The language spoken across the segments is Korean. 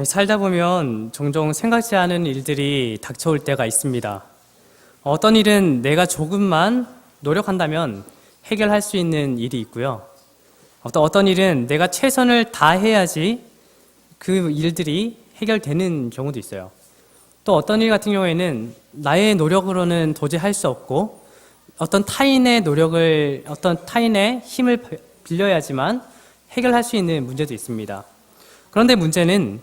살다 보면 종종 생각지 않은 일들이 닥쳐올 때가 있습니다. 어떤 일은 내가 조금만 노력한다면 해결할 수 있는 일이 있고요. 어떤 일은 내가 최선을 다해야지 그 일들이 해결되는 경우도 있어요. 또 어떤 일 같은 경우에는 나의 노력으로는 도저히 할 수 없고 어떤 타인의 힘을 빌려야지만 해결할 수 있는 문제도 있습니다. 그런데 문제는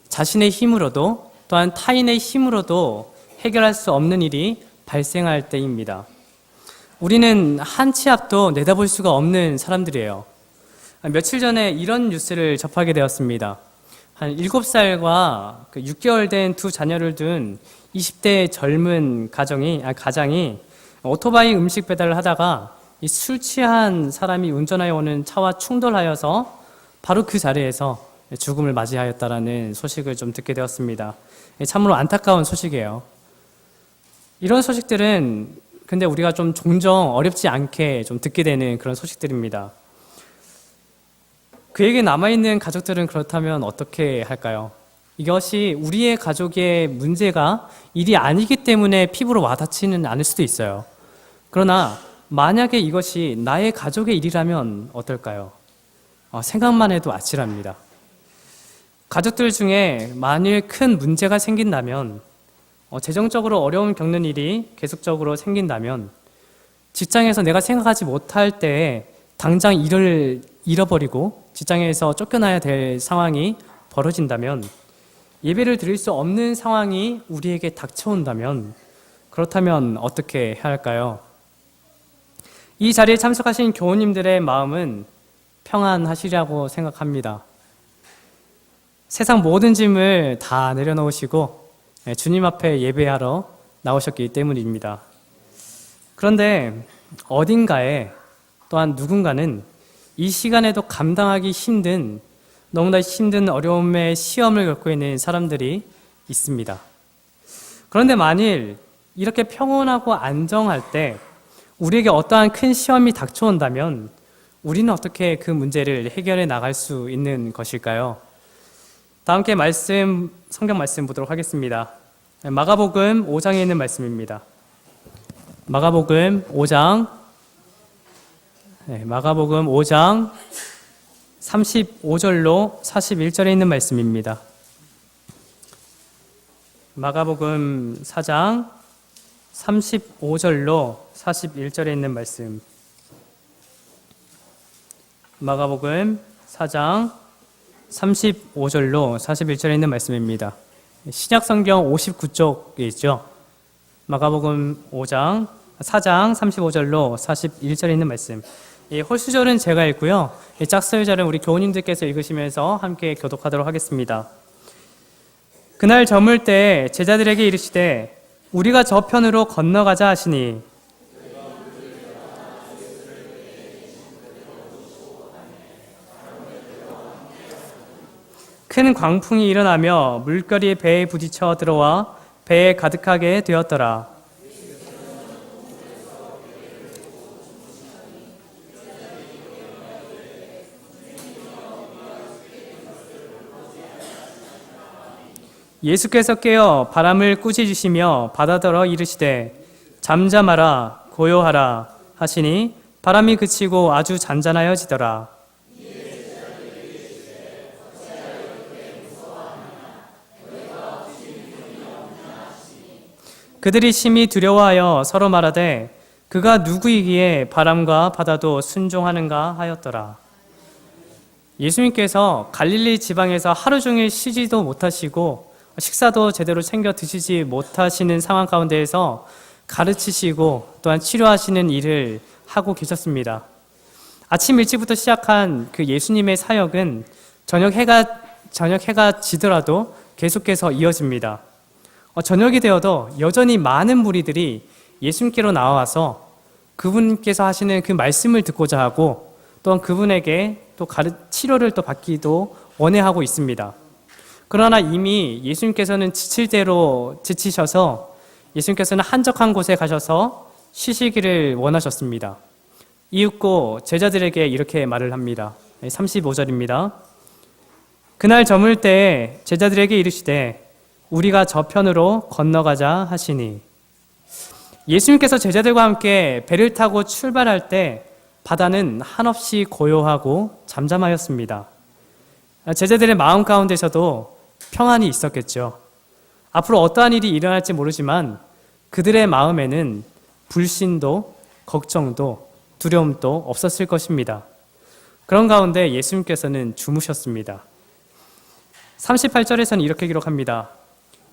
자신의 힘으로도 또한 타인의 힘으로도 해결할 수 없는 일이 발생할 때입니다. 우리는 한 치 앞도 내다볼 수가 없는 사람들이에요. 며칠 전에 이런 뉴스를 접하게 되었습니다. 한 7살과 6개월 된 두 자녀를 둔 20대 젊은 가장이 오토바이 음식 배달을 하다가 술 취한 사람이 운전하여 오는 차와 충돌하여서 바로 그 자리에서 죽음을 맞이하였다라는 소식을 좀 듣게 되었습니다. 참으로 안타까운 소식이에요. 이런 소식들은 근데 우리가 좀 종종 어렵지 않게 좀 듣게 되는 그런 소식들입니다. 그에게 남아있는 가족들은 그렇다면 어떻게 할까요? 이것이 우리의 가족의 문제가 일이 아니기 때문에 피부로 와닿지는 않을 수도 있어요. 그러나 만약에 이것이 나의 가족의 일이라면 어떨까요? 생각만 해도 아찔합니다. 가족들 중에 만일 큰 문제가 생긴다면, 재정적으로 어려움 겪는 일이 계속적으로 생긴다면, 직장에서 내가 생각하지 못할 때에 당장 일을 잃어버리고 직장에서 쫓겨나야 될 상황이 벌어진다면, 예배를 드릴 수 없는 상황이 우리에게 닥쳐온다면, 그렇다면 어떻게 해야 할까요? 이 자리에 참석하신 교우님들의 마음은 평안하시리라고 생각합니다. 세상 모든 짐을 다 내려놓으시고 주님 앞에 예배하러 나오셨기 때문입니다. 그런데 어딘가에 또한 누군가는 이 시간에도 감당하기 힘든 너무나 힘든 어려움의 시험을 겪고 있는 사람들이 있습니다. 그런데 만일 이렇게 평온하고 안정할 때 우리에게 어떠한 큰 시험이 닥쳐온다면 우리는 어떻게 그 문제를 해결해 나갈 수 있는 것일까요? 다 함께 성경 말씀 보도록 하겠습니다. 마가복음 5장에 있는 말씀입니다. 마가복음 5장 35절로 41절에 있는 말씀입니다. 마가복음 4장 35절로 41절에 있는 말씀. 마가복음 4장 35절로 41절에 있는 말씀입니다. 신약성경 59쪽에 있죠. 마가복음 4장 35절로 41절에 있는 말씀. 홀수절은 제가 읽고요. 짝설절은 우리 교우님들께서 읽으시면서 함께 교독하도록 하겠습니다. 그날 저물 때 제자들에게 이르시되 우리가 저편으로 건너가자 하시니 큰 광풍이 일어나며 물결이 배에 부딪혀 들어와 배에 가득하게 되었더라. 예수께서 깨어 바람을 꾸짖으시며 바다더러 이르시되 잠잠하라 고요하라 하시니 바람이 그치고 아주 잔잔하여지더라. 그들이 심히 두려워하여 서로 말하되 그가 누구이기에 바람과 바다도 순종하는가 하였더라. 예수님께서 갈릴리 지방에서 하루 종일 쉬지도 못하시고 식사도 제대로 챙겨 드시지 못하시는 상황 가운데에서 가르치시고 또한 치료하시는 일을 하고 계셨습니다. 아침 일찍부터 시작한 그 예수님의 사역은 저녁 해가 지더라도 계속해서 이어집니다. 저녁이 되어도 여전히 많은 무리들이 예수님께로 나와서 그분께서 하시는 그 말씀을 듣고자 하고 또한 그분에게 또 치료를 또 받기도 원해하고 있습니다. 그러나 이미 예수님께서는 지칠 대로 지치셔서 예수님께서는 한적한 곳에 가셔서 쉬시기를 원하셨습니다. 이윽고 제자들에게 이렇게 말을 합니다. 35절입니다. 그날 저물 때에 제자들에게 이르시되 우리가 저편으로 건너가자 하시니, 예수님께서 제자들과 함께 배를 타고 출발할 때 바다는 한없이 고요하고 잠잠하였습니다. 제자들의 마음 가운데서도 평안이 있었겠죠. 앞으로 어떠한 일이 일어날지 모르지만 그들의 마음에는 불신도 걱정도 두려움도 없었을 것입니다. 그런 가운데 예수님께서는 주무셨습니다. 38절에서는 이렇게 기록합니다.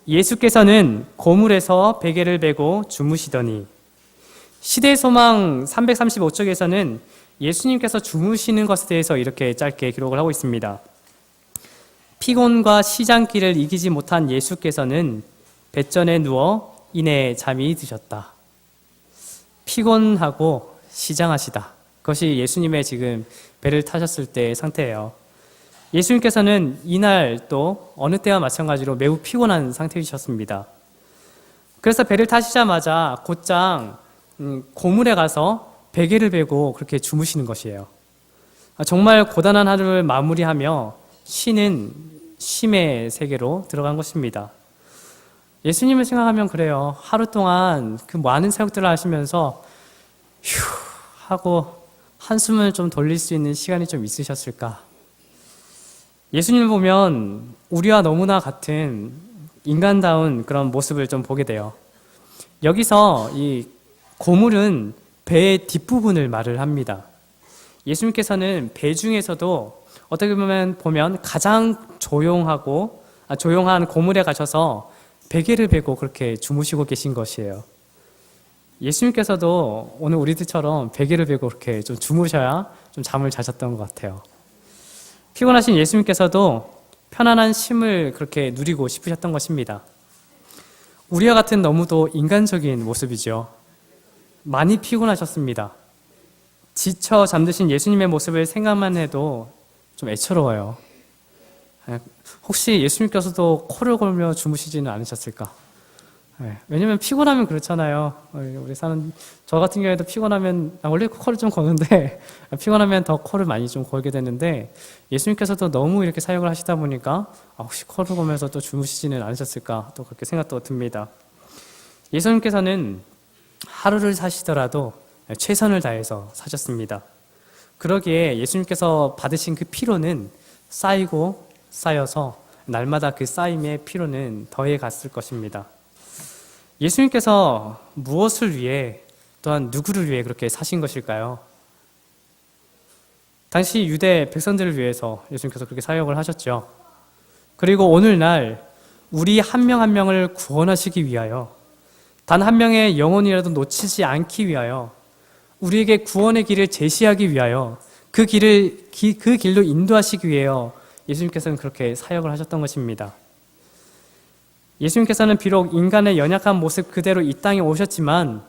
예수께서는 고물에서 베개를 베고 주무시더니, 시대소망 335쪽에서는 예수님께서 주무시는 것에 대해서 이렇게 짧게 기록을 하고 있습니다. 피곤과 시장길을 이기지 못한 예수께서는 뱃전에 누워 이내 잠이 드셨다. 피곤하고 시장하시다. 그것이 예수님의 지금 배를 타셨을 때의 상태예요. 예수님께서는 이날 또 어느 때와 마찬가지로 매우 피곤한 상태이셨습니다. 그래서 배를 타시자마자 곧장 고물에 가서 베개를 베고 그렇게 주무시는 것이에요. 정말 고단한 하루를 마무리하며 쉬는 쉼의 세계로 들어간 것입니다. 예수님을 생각하면 그래요. 하루 동안 그 많은 사역들을 하시면서 휴 하고 한숨을 좀 돌릴 수 있는 시간이 좀 있으셨을까? 예수님을 보면 우리와 너무나 같은 인간다운 그런 모습을 좀 보게 돼요. 여기서 이 고물은 배의 뒷부분을 말을 합니다. 예수님께서는 배 중에서도 어떻게 보면 가장 조용한 고물에 가셔서 베개를 베고 그렇게 주무시고 계신 것이에요. 예수님께서도 오늘 우리들처럼 베개를 베고 그렇게 좀 주무셔야 좀 잠을 자셨던 것 같아요. 피곤하신 예수님께서도 편안한 쉼을 그렇게 누리고 싶으셨던 것입니다. 우리와 같은 너무도 인간적인 모습이죠. 많이 피곤하셨습니다. 지쳐 잠드신 예수님의 모습을 생각만 해도 좀 애처로워요. 혹시 예수님께서도 코를 골며 주무시지는 않으셨을까? 왜냐면 피곤하면 그렇잖아요. 저 같은 경우에도 피곤하면 원래 코를 좀 고는데 피곤하면 더 코를 많이 좀 골게 되는데, 예수님께서도 너무 이렇게 사역을 하시다 보니까 혹시 코를 골면서 또 주무시지는 않으셨을까, 또 그렇게 생각도 듭니다. 예수님께서는 하루를 사시더라도 최선을 다해서 사셨습니다. 그러기에 예수님께서 받으신 그 피로는 쌓이고 쌓여서 날마다 그 쌓임의 피로는 더해 갔을 것입니다. 예수님께서 무엇을 위해, 또한 누구를 위해 그렇게 사신 것일까요? 당시 유대 백성들을 위해서 예수님께서 그렇게 사역을 하셨죠. 그리고 오늘날 우리 한 명 한 명을 구원하시기 위하여, 단 한 명의 영혼이라도 놓치지 않기 위하여, 우리에게 구원의 길을 제시하기 위하여, 그 길로 인도하시기 위하여 예수님께서는 그렇게 사역을 하셨던 것입니다. 예수님께서는 비록 인간의 연약한 모습 그대로 이 땅에 오셨지만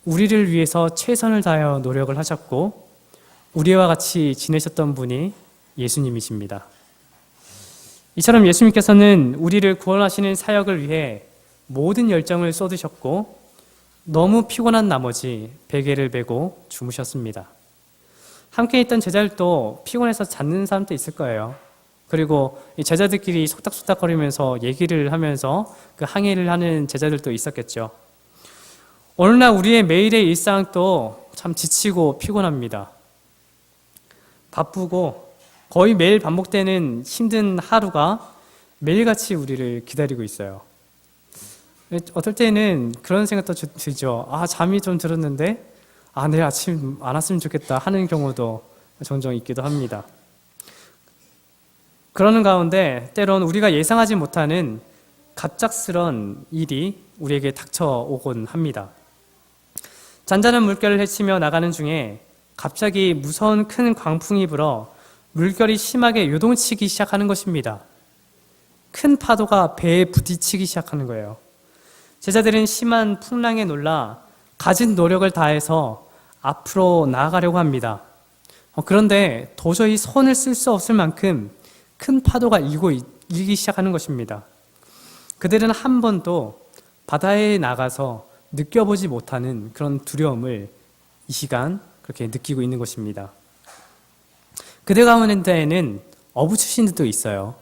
우리를 위해서 최선을 다하여 노력을 하셨고, 우리와 같이 지내셨던 분이 예수님이십니다. 이처럼 예수님께서는 우리를 구원하시는 사역을 위해 모든 열정을 쏟으셨고, 너무 피곤한 나머지 베개를 베고 주무셨습니다. 함께 있던 제자들도 피곤해서 잤는 사람도 있을 거예요. 그리고 이 제자들끼리 속닥속닥거리면서 얘기를 하면서 그 항해를 하는 제자들도 있었겠죠. 오늘날 우리의 매일의 일상도 참 지치고 피곤합니다. 바쁘고 거의 매일 반복되는 힘든 하루가 매일같이 우리를 기다리고 있어요. 어떨 때는 그런 생각도 들죠. 잠이 좀 들었는데 내일 아침 안 왔으면 좋겠다 하는 경우도 종종 있기도 합니다. 그러는 가운데 때론 우리가 예상하지 못하는 갑작스런 일이 우리에게 닥쳐오곤 합니다. 잔잔한 물결을 헤치며 나가는 중에 갑자기 무서운 큰 광풍이 불어 물결이 심하게 요동치기 시작하는 것입니다. 큰 파도가 배에 부딪히기 시작하는 거예요. 제자들은 심한 풍랑에 놀라 가진 노력을 다해서 앞으로 나아가려고 합니다. 그런데 도저히 손을 쓸 수 없을 만큼 큰 파도가 일기 시작하는 것입니다. 그들은 한 번도 바다에 나가서 느껴보지 못하는 그런 두려움을 이 시간 그렇게 느끼고 있는 것입니다. 그들 가운데에는 어부 출신들도 있어요.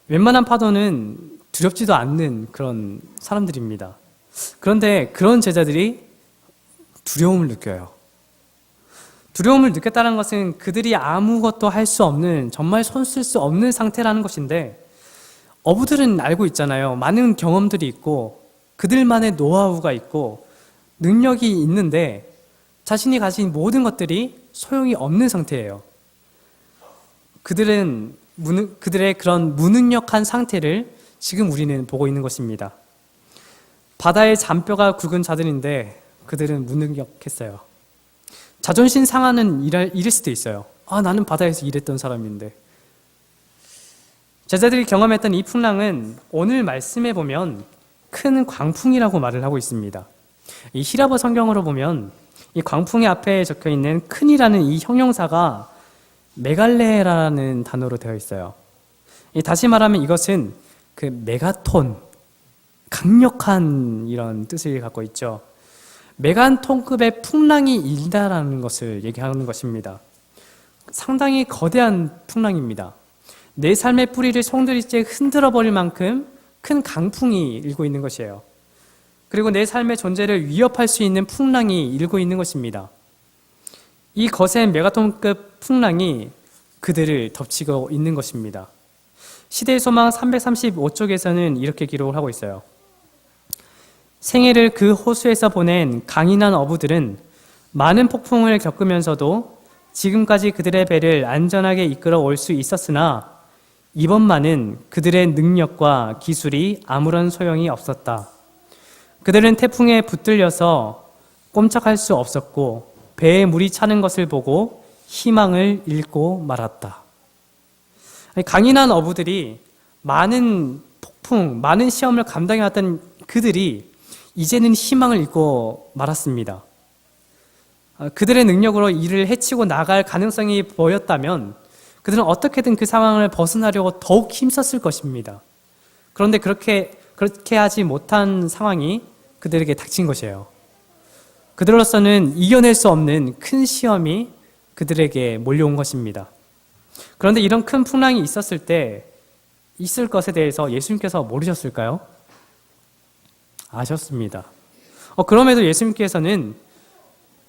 웬만한 파도는 두렵지도 않는 그런 사람들입니다. 그런데 그런 제자들이 두려움을 느껴요. 두려움을 느꼈다는 것은 그들이 아무것도 할 수 없는, 정말 손 쓸 수 없는 상태라는 것인데, 어부들은 알고 있잖아요. 많은 경험들이 있고 그들만의 노하우가 있고 능력이 있는데 자신이 가진 모든 것들이 소용이 없는 상태예요. 그들의 그런 무능력한 상태를 지금 우리는 보고 있는 것입니다. 바다의 잔뼈가 굵은 자들인데 그들은 무능력했어요. 자존심 상하는 일일 수도 있어요. 나는 바다에서 일했던 사람인데. 제자들이 경험했던 이 풍랑은 오늘 말씀에 보면 큰 광풍이라고 말을 하고 있습니다. 이 히라버 성경으로 보면 이 광풍의 앞에 적혀 있는 큰이라는 이 형용사가 메갈레라는 단어로 되어 있어요. 다시 말하면 이것은 그 메가톤, 강력한 이런 뜻을 갖고 있죠. 메가톤급의 풍랑이 일다라는 것을 얘기하는 것입니다. 상당히 거대한 풍랑입니다. 내 삶의 뿌리를 송두리째 흔들어 버릴 만큼 큰 강풍이 일고 있는 것이에요. 그리고 내 삶의 존재를 위협할 수 있는 풍랑이 일고 있는 것입니다. 이 거센 메가톤급 풍랑이 그들을 덮치고 있는 것입니다. 시대의 소망 335쪽에서는 이렇게 기록을 하고 있어요. 생애를 그 호수에서 보낸 강인한 어부들은 많은 폭풍을 겪으면서도 지금까지 그들의 배를 안전하게 이끌어 올 수 있었으나 이번만은 그들의 능력과 기술이 아무런 소용이 없었다. 그들은 태풍에 붙들려서 꼼짝할 수 없었고 배에 물이 차는 것을 보고 희망을 잃고 말았다. 강인한 어부들이 많은 폭풍, 많은 시험을 감당해왔던 그들이 이제는 희망을 잃고 말았습니다. 그들의 능력으로 이를 해치고 나갈 가능성이 보였다면 그들은 어떻게든 그 상황을 벗어나려고 더욱 힘썼을 것입니다. 그런데 그렇게 하지 못한 상황이 그들에게 닥친 것이에요. 그들로서는 이겨낼 수 없는 큰 시험이 그들에게 몰려온 것입니다. 그런데 이런 큰 풍랑이 있을 것에 대해서 예수님께서 모르셨을까요? 아셨습니다. 그럼에도 예수님께서는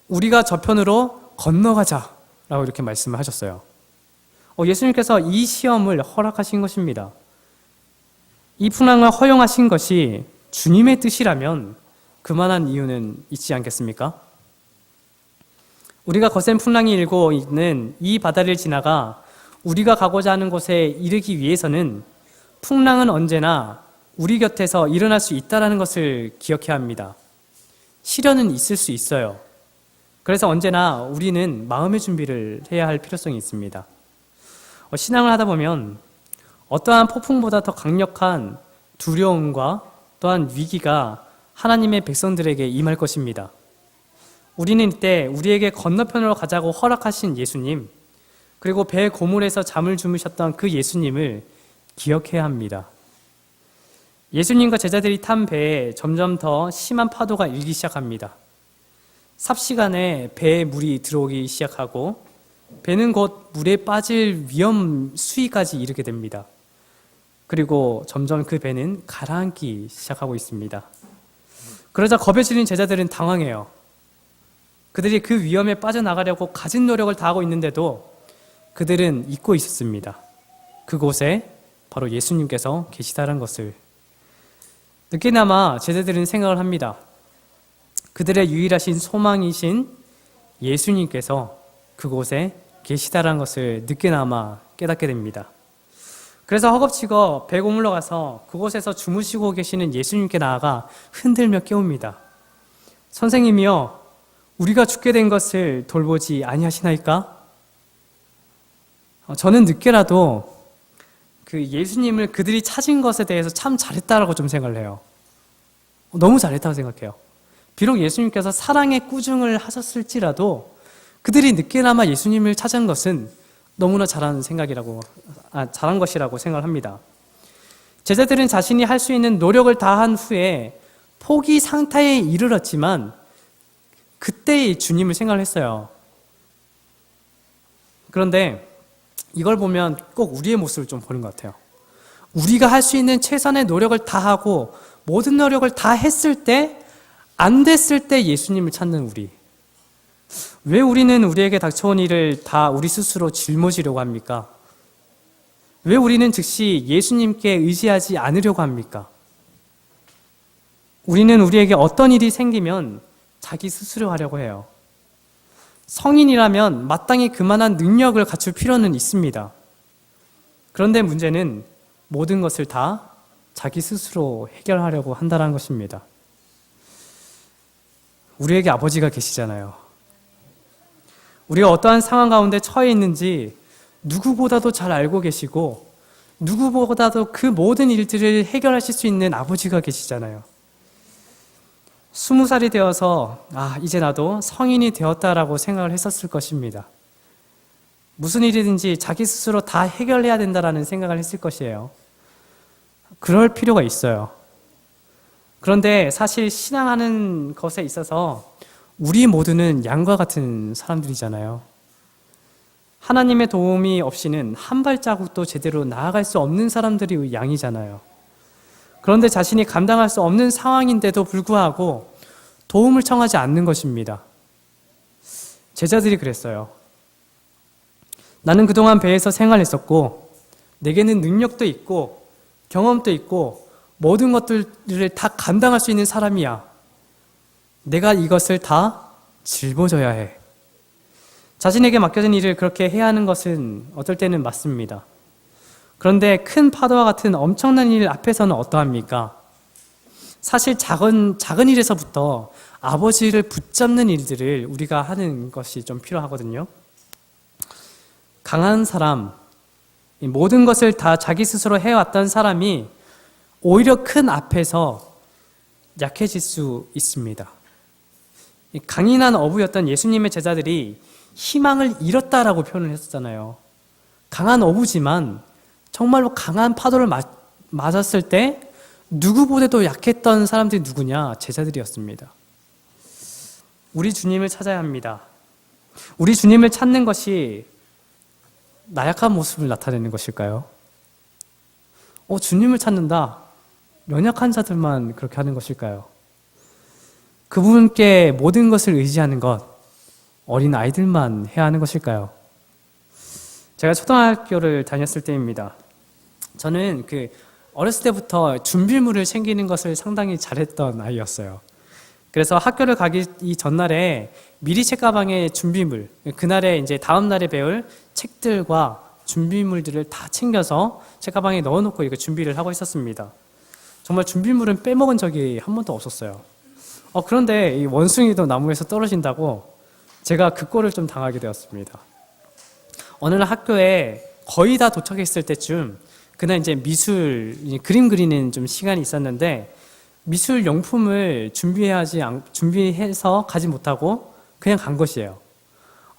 우리가 저편으로 건너가자라고 이렇게 말씀을 하셨어요. 예수님께서 이 시험을 허락하신 것입니다. 이 풍랑을 허용하신 것이 주님의 뜻이라면 그만한 이유는 있지 않겠습니까? 우리가 거센 풍랑이 일고 있는 이 바다를 지나가 우리가 가고자 하는 곳에 이르기 위해서는 풍랑은 언제나 우리 곁에서 일어날 수 있다는 것을 기억해야 합니다. 시련은 있을 수 있어요. 그래서 언제나 우리는 마음의 준비를 해야 할 필요성이 있습니다. 신앙을 하다 보면 어떠한 폭풍보다 더 강력한 두려움과 또한 위기가 하나님의 백성들에게 임할 것입니다. 우리는 이때 우리에게 건너편으로 가자고 허락하신 예수님, 그리고 배 고물에서 잠을 주무셨던 그 예수님을 기억해야 합니다. 예수님과 제자들이 탄 배에 점점 더 심한 파도가 일기 시작합니다. 삽시간에 배에 물이 들어오기 시작하고 배는 곧 물에 빠질 위험 수위까지 이르게 됩니다. 그리고 점점 그 배는 가라앉기 시작하고 있습니다. 그러자 겁에 질린 제자들은 당황해요. 그들이 그 위험에 빠져나가려고 가진 노력을 다하고 있는데도 그들은 잊고 있었습니다. 그곳에 바로 예수님께서 계시다는 것을. 늦게나마 제자들은 생각을 합니다. 그들의 유일하신 소망이신 예수님께서 그곳에 계시다는 것을 늦게나마 깨닫게 됩니다. 그래서 허겁지겁 배 고물러 가서 그곳에서 주무시고 계시는 예수님께 나아가 흔들며 깨웁니다. 선생님이여, 우리가 죽게 된 것을 돌보지 아니하시나이까? 저는 늦게라도 그 예수님을 그들이 찾은 것에 대해서 참 잘했다라고 좀 생각을 해요. 너무 잘했다고 생각해요. 비록 예수님께서 사랑의 꾸중을 하셨을지라도 그들이 늦게나마 예수님을 찾은 것은 너무나 잘한 것이라고 생각을 합니다. 제자들은 자신이 할 수 있는 노력을 다한 후에 포기 상태에 이르렀지만 그때의 주님을 생각을 했어요. 그런데 이걸 보면 꼭 우리의 모습을 좀 보는 것 같아요. 우리가 할 수 있는 최선의 노력을 다하고 모든 노력을 다 했을 때, 안 됐을 때 예수님을 찾는 우리. 왜 우리는 우리에게 닥쳐온 일을 다 우리 스스로 짊어지려고 합니까? 왜 우리는 즉시 예수님께 의지하지 않으려고 합니까? 우리는 우리에게 어떤 일이 생기면 자기 스스로 하려고 해요. 성인이라면 마땅히 그만한 능력을 갖출 필요는 있습니다. 그런데 문제는 모든 것을 다 자기 스스로 해결하려고 한다는 것입니다. 우리에게 아버지가 계시잖아요. 우리가 어떠한 상황 가운데 처해 있는지 누구보다도 잘 알고 계시고 누구보다도 그 모든 일들을 해결하실 수 있는 아버지가 계시잖아요. 20살이 되어서 이제 나도 성인이 되었다라고 생각을 했었을 것입니다. 무슨 일이든지 자기 스스로 다 해결해야 된다라는 생각을 했을 것이에요. 그럴 필요가 있어요. 그런데 사실 신앙하는 것에 있어서 우리 모두는 양과 같은 사람들이잖아요. 하나님의 도움이 없이는 한 발자국도 제대로 나아갈 수 없는 사람들이 양이잖아요. 그런데 자신이 감당할 수 없는 상황인데도 불구하고 도움을 청하지 않는 것입니다. 제자들이 그랬어요. 나는 그동안 배에서 생활했었고 내게는 능력도 있고 경험도 있고 모든 것들을 다 감당할 수 있는 사람이야. 내가 이것을 다 짊어져야 해. 자신에게 맡겨진 일을 그렇게 해야 하는 것은 어떨 때는 맞습니다. 그런데 큰 파도와 같은 엄청난 일 앞에서는 어떠합니까? 사실 작은 일에서부터 아버지를 붙잡는 일들을 우리가 하는 것이 좀 필요하거든요. 강한 사람, 모든 것을 다 자기 스스로 해왔던 사람이 오히려 큰 앞에서 약해질 수 있습니다. 강인한 어부였던 예수님의 제자들이 희망을 잃었다라고 표현을 했었잖아요. 강한 어부지만 정말로 강한 파도를 맞았을 때 누구보다도 약했던 사람들이 누구냐? 제자들이었습니다. 우리 주님을 찾아야 합니다. 우리 주님을 찾는 것이 나약한 모습을 나타내는 것일까요? 주님을 찾는다. 연약한 자들만 그렇게 하는 것일까요? 그분께 모든 것을 의지하는 것, 어린 아이들만 해야 하는 것일까요? 제가 초등학교를 다녔을 때입니다. 저는 어렸을 때부터 준비물을 챙기는 것을 상당히 잘했던 아이였어요. 그래서 학교를 가기 전날에 미리 책가방에 준비물, 그날에 이제 다음 날에 배울 책들과 준비물들을 다 챙겨서 책가방에 넣어놓고 이거 준비를 하고 있었습니다. 정말 준비물은 빼먹은 적이 한 번도 없었어요. 그런데 이 원숭이도 나무에서 떨어진다고 제가 그 꼴을 좀 당하게 되었습니다. 어느 날 학교에 거의 다 도착했을 때쯤 그날 이제 그림 그리는 좀 시간이 있었는데 미술 용품을 준비해서 가지 못하고 그냥 간 것이에요.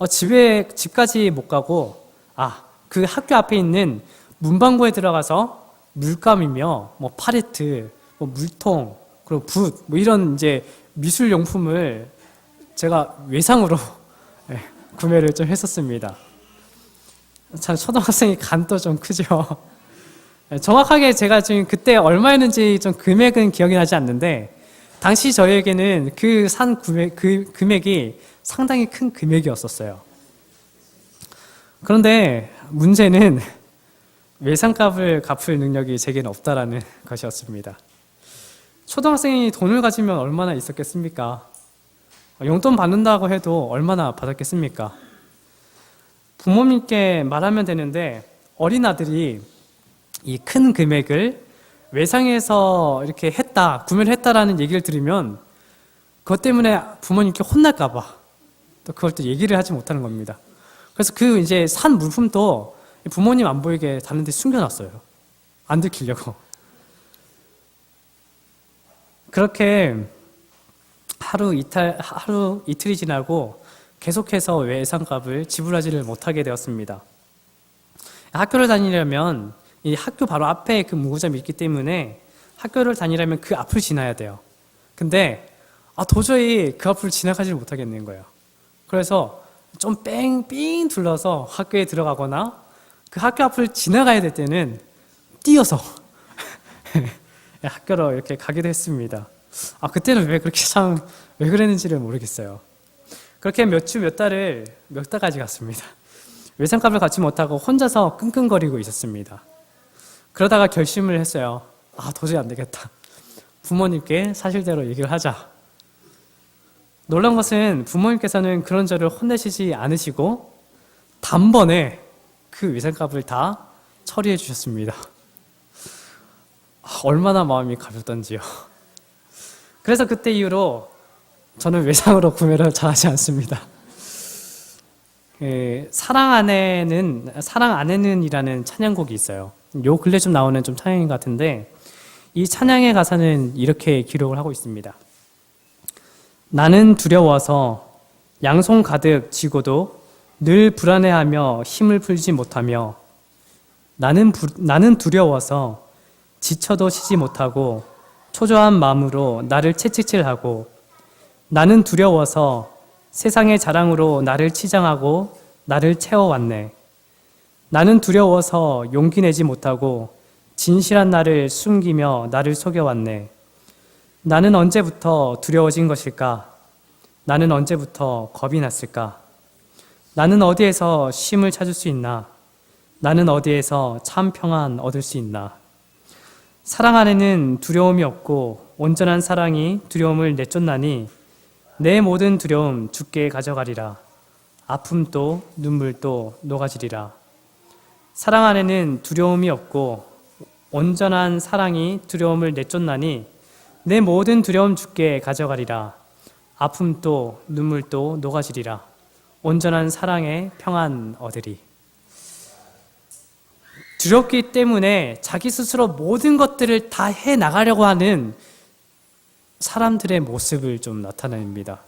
집까지 못 가고 그 학교 앞에 있는 문방구에 들어가서 물감이며 팔레트, 물통, 그리고 붓 이런 이제 미술 용품을 제가 외상으로 구매를 좀 했었습니다. 참 초등학생이 간도 좀 크죠. 정확하게 제가 지금 그때 얼마였는지 좀 금액은 기억이 나지 않는데 당시 저에게는 그 금액이 상당히 큰 금액이었었어요. 그런데 문제는 외상값을 갚을 능력이 제게는 없다라는 것이었습니다. 초등학생이 돈을 가지면 얼마나 있었겠습니까? 용돈 받는다고 해도 얼마나 받았겠습니까? 부모님께 말하면 되는데 어린아들이 이 큰 금액을 외상해서 이렇게 구매를 했다라는 얘기를 들으면 그것 때문에 부모님께 혼날까봐 또 그걸 또 얘기를 하지 못하는 겁니다. 그래서 이제 산 물품도 부모님 안 보이게 다른 데 숨겨놨어요. 안 들키려고. 그렇게 하루 이틀이 지나고 계속해서 외상값을 지불하지를 못하게 되었습니다. 학교를 다니려면 이 학교 바로 앞에 그 문구점이 있기 때문에 학교를 다니려면 그 앞을 지나야 돼요. 근데 도저히 그 앞을 지나가지 못하겠는 거예요. 그래서 좀 뺑뺑 둘러서 학교에 들어가거나 그 학교 앞을 지나가야 될 때는 뛰어서 학교로 이렇게 가기도 했습니다. 그때는 왜 그렇게 왜 그랬는지를 모르겠어요. 그렇게 몇 주 몇 달까지 갔습니다. 외상값을 갚지 못하고 혼자서 끙끙거리고 있었습니다. 그러다가 결심을 했어요. 도저히 안 되겠다. 부모님께 사실대로 얘기를 하자. 놀라운 것은 부모님께서는 그런 저를 혼내시지 않으시고 단번에 그 외상값을 다 처리해 주셨습니다. 얼마나 마음이 가볍던지요. 그래서 그때 이후로 저는 외상으로 구매를 잘하지 않습니다. 사랑 안에는 이라는 찬양곡이 있어요. 요 근래 좀 나오는 좀 찬양인 것 같은데, 이 찬양의 가사는 이렇게 기록을 하고 있습니다. 나는 두려워서 양손 가득 쥐고도 늘 불안해하며 힘을 풀지 못하며, 나는 두려워서 지쳐도 쉬지 못하고 초조한 마음으로 나를 채찍질하고, 나는 두려워서 세상의 자랑으로 나를 치장하고 나를 채워왔네. 나는 두려워서 용기 내지 못하고 진실한 나를 숨기며 나를 속여왔네. 나는 언제부터 두려워진 것일까? 나는 언제부터 겁이 났을까? 나는 어디에서 쉼을 찾을 수 있나? 나는 어디에서 참 평안 얻을 수 있나? 사랑 안에는 두려움이 없고 온전한 사랑이 두려움을 내쫓나니 내 모든 두려움 주께 가져가리라. 아픔도 눈물도 녹아지리라. 사랑 안에는 두려움이 없고 온전한 사랑이 두려움을 내쫓나니 내 모든 두려움 주께 가져가리라. 아픔도 눈물도 녹아지리라. 온전한 사랑의 평안 얻으리. 두렵기 때문에 자기 스스로 모든 것들을 다 해나가려고 하는 사람들의 모습을 좀 나타냅니다.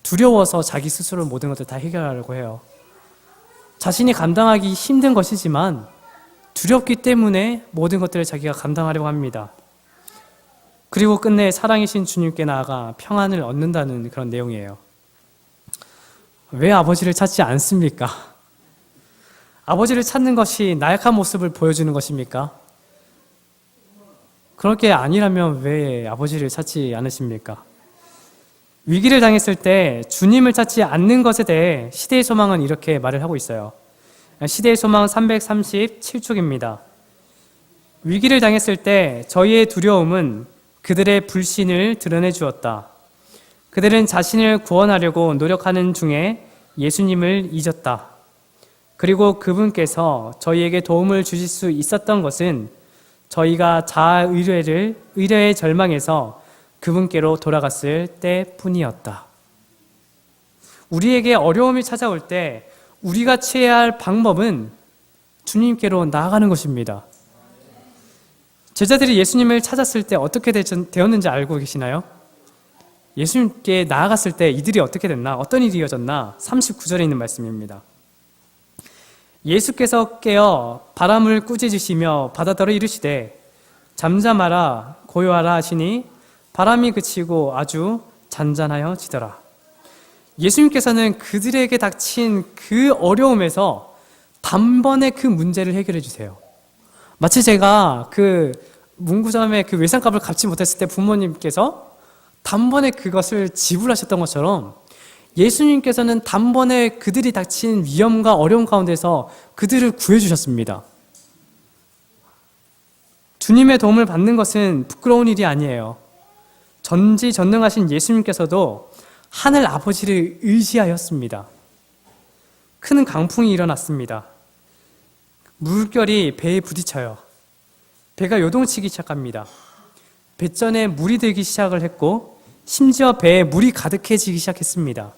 두려워서 자기 스스로 모든 것을 다 해결하려고 해요. 자신이 감당하기 힘든 것이지만 두렵기 때문에 모든 것들을 자기가 감당하려고 합니다. 그리고 끝내 사랑이신 주님께 나아가 평안을 얻는다는 그런 내용이에요. 왜 아버지를 찾지 않습니까? 아버지를 찾는 것이 나약한 모습을 보여주는 것입니까? 그렇게 아니라면 왜 아버지를 찾지 않으십니까? 위기를 당했을 때 주님을 찾지 않는 것에 대해 시대의 소망은 이렇게 말을 하고 있어요. 시대의 소망 337쪽입니다. 위기를 당했을 때 저희의 두려움은 그들의 불신을 드러내 주었다. 그들은 자신을 구원하려고 노력하는 중에 예수님을 잊었다. 그리고 그분께서 저희에게 도움을 주실 수 있었던 것은 저희가 자아 의뢰의 절망에서 그분께로 돌아갔을 때뿐이었다. 우리에게 어려움이 찾아올 때 우리가 취해야 할 방법은 주님께로 나아가는 것입니다. 제자들이 예수님을 찾았을 때 어떻게 되었는지 알고 계시나요? 예수님께 나아갔을 때 이들이 어떻게 됐나? 어떤 일이 이어졌나? 39절에 있는 말씀입니다. 예수께서 깨어 바람을 꾸짖으시며 바다더러 이르시되 잠잠하라 고요하라 하시니 바람이 그치고 아주 잔잔하여지더라. 예수님께서는 그들에게 닥친 그 어려움에서 단번에 그 문제를 해결해 주세요. 마치 제가 그 문구점에 그 외상값을 갚지 못했을 때 부모님께서 단번에 그것을 지불하셨던 것처럼 예수님께서는 단번에 그들이 닥친 위험과 어려움 가운데서 그들을 구해주셨습니다. 주님의 도움을 받는 것은 부끄러운 일이 아니에요. 전지전능하신 예수님께서도 하늘 아버지를 의지하였습니다. 큰 강풍이 일어났습니다. 물결이 배에 부딪혀요. 배가 요동치기 시작합니다. 배전에 물이 들기 시작을 했고 심지어 배에 물이 가득해지기 시작했습니다.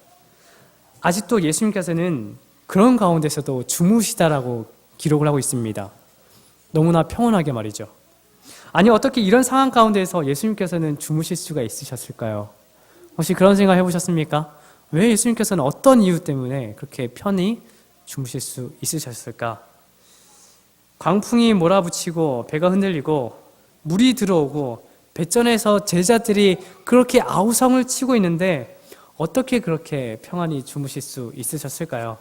아직도 예수님께서는 그런 가운데서도 주무시다라고 기록을 하고 있습니다. 너무나 평온하게 말이죠. 아니 어떻게 이런 상황 가운데서 예수님께서는 주무실 수가 있으셨을까요? 혹시 그런 생각 해보셨습니까? 왜 예수님께서는 어떤 이유 때문에 그렇게 편히 주무실 수 있으셨을까? 광풍이 몰아붙이고 배가 흔들리고 물이 들어오고 배전에서 제자들이 그렇게 아우성을 치고 있는데 어떻게 그렇게 평안히 주무실 수 있으셨을까요?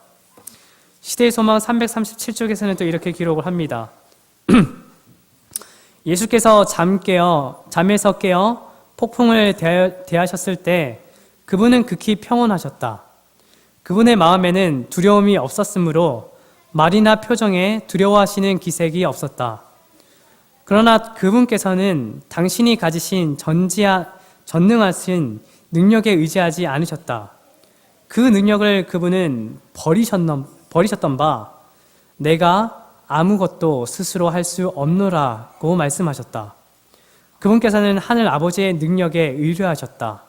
시대의 소망 337쪽에서는 또 이렇게 기록을 합니다. 예수께서 잠에서 깨어 폭풍을 대하셨을 때 그분은 극히 평온하셨다. 그분의 마음에는 두려움이 없었으므로 말이나 표정에 두려워하시는 기색이 없었다. 그러나 그분께서는 당신이 가지신 전능하신 능력에 의지하지 않으셨다. 그 능력을 그분은 버리셨던 바 내가 아무것도 스스로 할 수 없노라고 말씀하셨다. 그분께서는 하늘 아버지의 능력에 의뢰하셨다.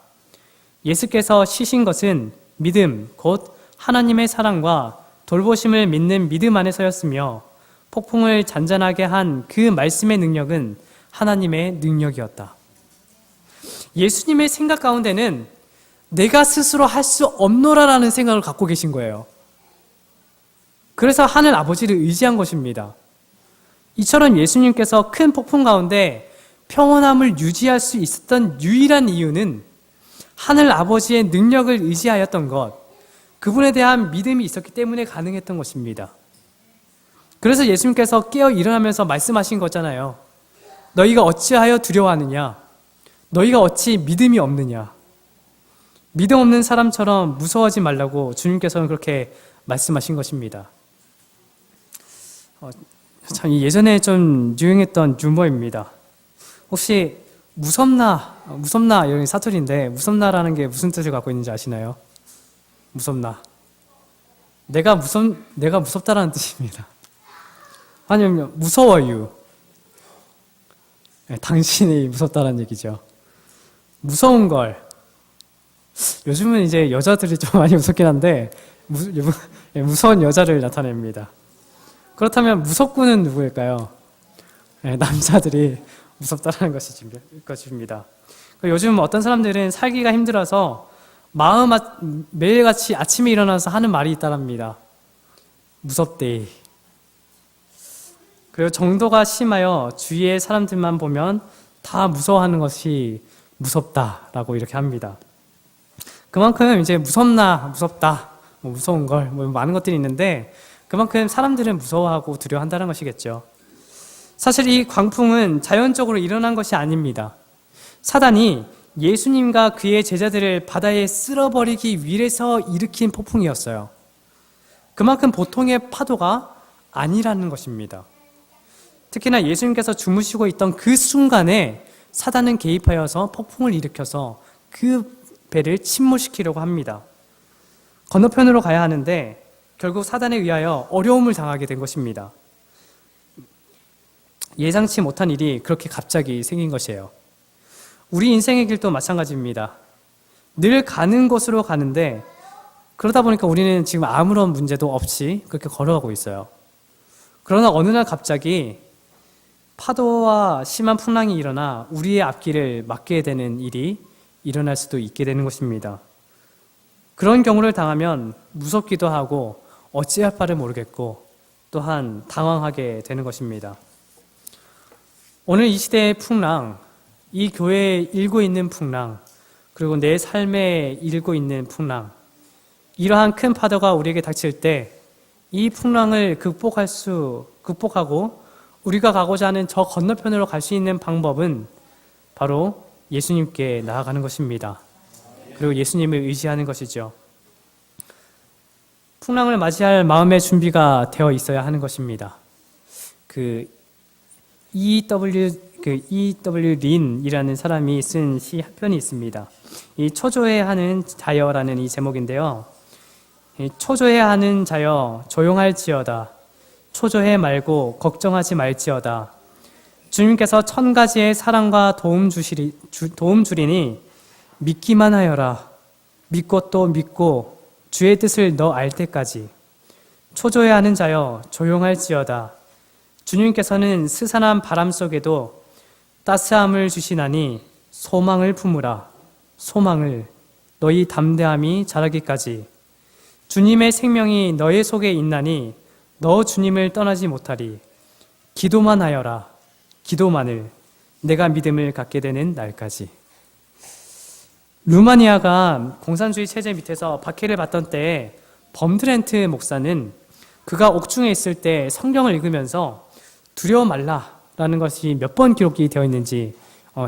예수께서 쉬신 것은 믿음, 곧 하나님의 사랑과 돌보심을 믿는 믿음 안에서였으며 폭풍을 잔잔하게 한 그 말씀의 능력은 하나님의 능력이었다. 예수님의 생각 가운데는 내가 스스로 할 수 없노라라는 생각을 갖고 계신 거예요. 그래서 하늘 아버지를 의지한 것입니다. 이처럼 예수님께서 큰 폭풍 가운데 평온함을 유지할 수 있었던 유일한 이유는 하늘 아버지의 능력을 의지하였던 것, 그분에 대한 믿음이 있었기 때문에 가능했던 것입니다. 그래서 예수님께서 깨어 일어나면서 말씀하신 거잖아요. 너희가 어찌하여 두려워하느냐? 너희가 어찌 믿음이 없느냐? 믿음 없는 사람처럼 무서워하지 말라고 주님께서는 그렇게 말씀하신 것입니다. 참 예전에 좀 유행했던 유머입니다. 혹시 무섭나 이런 사투리인데 무섭나라는 게 무슨 뜻을 갖고 있는지 아시나요? 무섭나. 내가 무섭다라는 뜻입니다. 아니면 무서워요. 네, 당신이 무섭다라는 얘기죠. 무서운 걸. 요즘은 이제 여자들이 좀 많이 무섭긴 한데 무서운 여자를 나타냅니다. 그렇다면 무섭구는 누구일까요? 네, 남자들이 무섭다라는 것입니다. 요즘 어떤 사람들은 살기가 힘들어서 매일같이 아침에 일어나서 하는 말이 있다랍니다. 무섭대. 그리고 정도가 심하여 주위의 사람들만 보면 다 무서워하는 것이 무섭다라고 이렇게 합니다. 그만큼 이제 무섭다, 무서운 걸, 많은 것들이 있는데 그만큼 사람들은 무서워하고 두려워한다는 것이겠죠. 사실 이 광풍은 자연적으로 일어난 것이 아닙니다. 사단이 예수님과 그의 제자들을 바다에 쓸어버리기 위해서 일으킨 폭풍이었어요. 그만큼 보통의 파도가 아니라는 것입니다. 특히나 예수님께서 주무시고 있던 그 순간에 사단은 개입하여서 폭풍을 일으켜서 그 배를 침몰시키려고 합니다. 건너편으로 가야 하는데 결국 사단에 의하여 어려움을 당하게 된 것입니다. 예상치 못한 일이 그렇게 갑자기 생긴 것이에요. 우리 인생의 길도 마찬가지입니다. 늘 가는 곳으로 가는데 그러다 보니까 우리는 지금 아무런 문제도 없이 그렇게 걸어가고 있어요. 그러나 어느 날 갑자기 파도와 심한 풍랑이 일어나 우리의 앞길을 막게 되는 일이 일어날 수도 있게 되는 것입니다. 그런 경우를 당하면 무섭기도 하고 어찌할 바를 모르겠고 또한 당황하게 되는 것입니다. 오늘 이 시대의 풍랑, 이 교회에 일고 있는 풍랑, 그리고 내 삶에 일고 있는 풍랑, 이러한 큰 파도가 우리에게 닥칠 때 이 풍랑을 극복하고 우리가 가고자 하는 저 건너편으로 갈 수 있는 방법은 바로 예수님께 나아가는 것입니다. 그리고 예수님을 의지하는 것이죠. 풍랑을 맞이할 마음의 준비가 되어 있어야 하는 것입니다. E.W. 린이라는 사람이 쓴 시 한 편이 있습니다. 이 초조해하는 자여라는 이 제목인데요. 초조해하는 자여 조용할지어다. 초조해 말고 걱정하지 말지어다. 주님께서 1000가지의 사랑과 도움 주리니 믿기만 하여라. 믿고 또 믿고 주의 뜻을 너 알 때까지. 초조해하는 자여 조용할지어다. 주님께서는 스산한 바람 속에도 따스함을 주시나니 소망을 품으라. 소망을 너희 담대함이 자라기까지. 주님의 생명이 너의 속에 있나니 너 주님을 떠나지 못하리. 기도만 하여라. 기도만을 내가 믿음을 갖게 되는 날까지. 루마니아가 공산주의 체제 밑에서 박해를 받던 때에 범드렌트 목사는 그가 옥중에 있을 때 성경을 읽으면서 두려워 말라라는 것이 몇 번 기록이 되어 있는지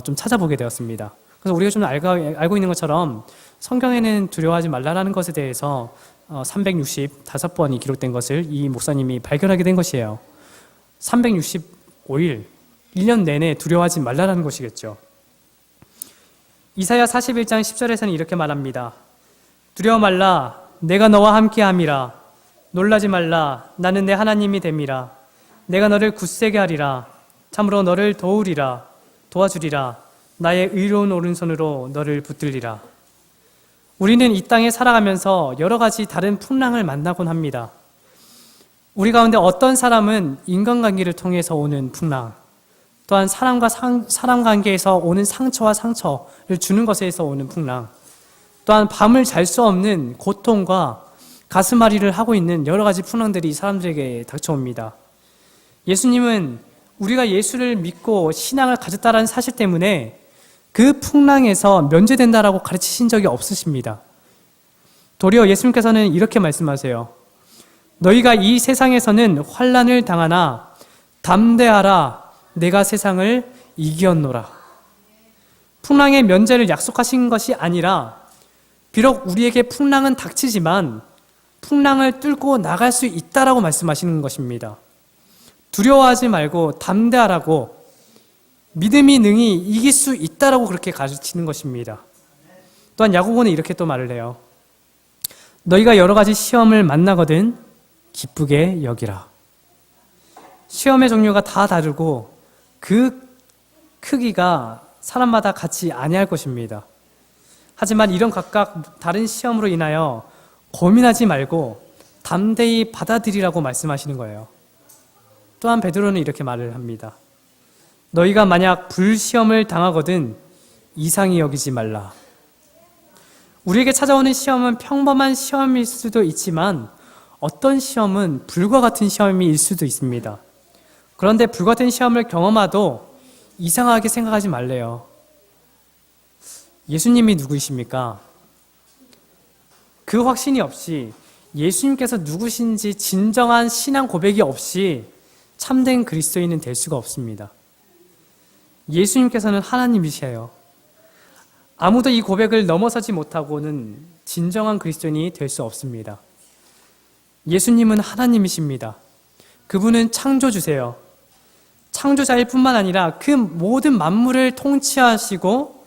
좀 찾아보게 되었습니다. 그래서 우리가 좀 알고 있는 것처럼 성경에는 두려워하지 말라라는 것에 대해서 365번이 기록된 것을 이 목사님이 발견하게 된 것이에요. 365일, 1년 내내 두려워하지 말라라는 것이겠죠. 이사야 41장 10절에서는 이렇게 말합니다. 두려워 말라, 내가 너와 함께함이라. 놀라지 말라, 나는 내 하나님이 됨이라. 내가 너를 굳세게 하리라. 참으로 너를 도와주리라. 나의 의로운 오른손으로 너를 붙들리라. 우리는 이 땅에 살아가면서 여러 가지 다른 풍랑을 만나곤 합니다. 우리 가운데 어떤 사람은 인간관계를 통해서 오는 풍랑, 또한 사람과 사람 관계에서 오는 상처와 상처를 주는 것에서 오는 풍랑, 또한 밤을 잘 수 없는 고통과 가슴앓이를 하고 있는 여러 가지 풍랑들이 사람들에게 닥쳐옵니다. 예수님은 우리가 예수를 믿고 신앙을 가졌다는 사실 때문에 그 풍랑에서 면제된다라고 가르치신 적이 없으십니다. 도리어 예수님께서는 이렇게 말씀하세요. 너희가 이 세상에서는 환난을 당하나 담대하라, 내가 세상을 이겼노라. 풍랑의 면제를 약속하신 것이 아니라 비록 우리에게 풍랑은 닥치지만 풍랑을 뚫고 나갈 수 있다라고 말씀하시는 것입니다. 두려워하지 말고 담대하라고, 믿음이 능히 이길 수 있다라고 그렇게 가르치는 것입니다. 또한 야고보는 이렇게 또 말을 해요. 너희가 여러 가지 시험을 만나거든 기쁘게 여기라. 시험의 종류가 다 다르고 그 크기가 사람마다 같지 아니할 것입니다. 하지만 이런 각각 다른 시험으로 인하여 고민하지 말고 담대히 받아들이라고 말씀하시는 거예요. 또한 베드로는 이렇게 말을 합니다. 너희가 만약 불시험을 당하거든 이상히 여기지 말라. 우리에게 찾아오는 시험은 평범한 시험일 수도 있지만 어떤 시험은 불과 같은 시험일 수도 있습니다. 그런데 불같은 시험을 경험하도 이상하게 생각하지 말래요. 예수님이 누구이십니까? 그 확신이 없이 예수님께서 누구신지 진정한 신앙 고백이 없이 참된 그리스도인은 될 수가 없습니다. 예수님께서는 하나님이세요. 아무도 이 고백을 넘어서지 못하고는 진정한 그리스도인이 될 수 없습니다. 예수님은 하나님이십니다. 그분은 창조주세요. 창조자일 뿐만 아니라 그 모든 만물을 통치하시고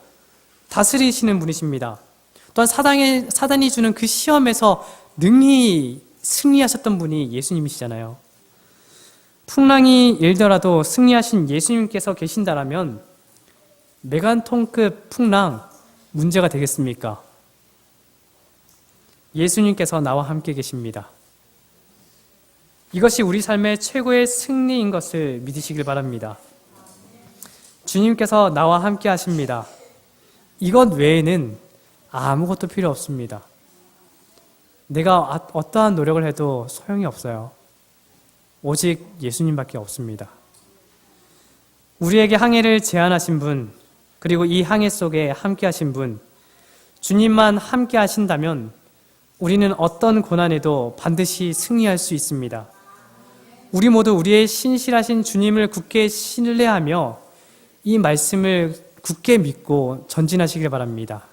다스리시는 분이십니다. 또한 사단이 주는 그 시험에서 능히 승리하셨던 분이 예수님이시잖아요. 풍랑이 일더라도 승리하신 예수님께서 계신다라면 메간톤급 풍랑 문제가 되겠습니까? 예수님께서 나와 함께 계십니다. 이것이 우리 삶의 최고의 승리인 것을 믿으시길 바랍니다. 주님께서 나와 함께 하십니다. 이것 외에는 아무것도 필요 없습니다. 내가 어떠한 노력을 해도 소용이 없어요. 오직 예수님밖에 없습니다. 우리에게 항해를 제안하신 분, 그리고 이 항해 속에 함께 하신 분, 주님만 함께 하신다면 우리는 어떤 고난에도 반드시 승리할 수 있습니다. 우리 모두 우리의 신실하신 주님을 굳게 신뢰하며 이 말씀을 굳게 믿고 전진하시길 바랍니다.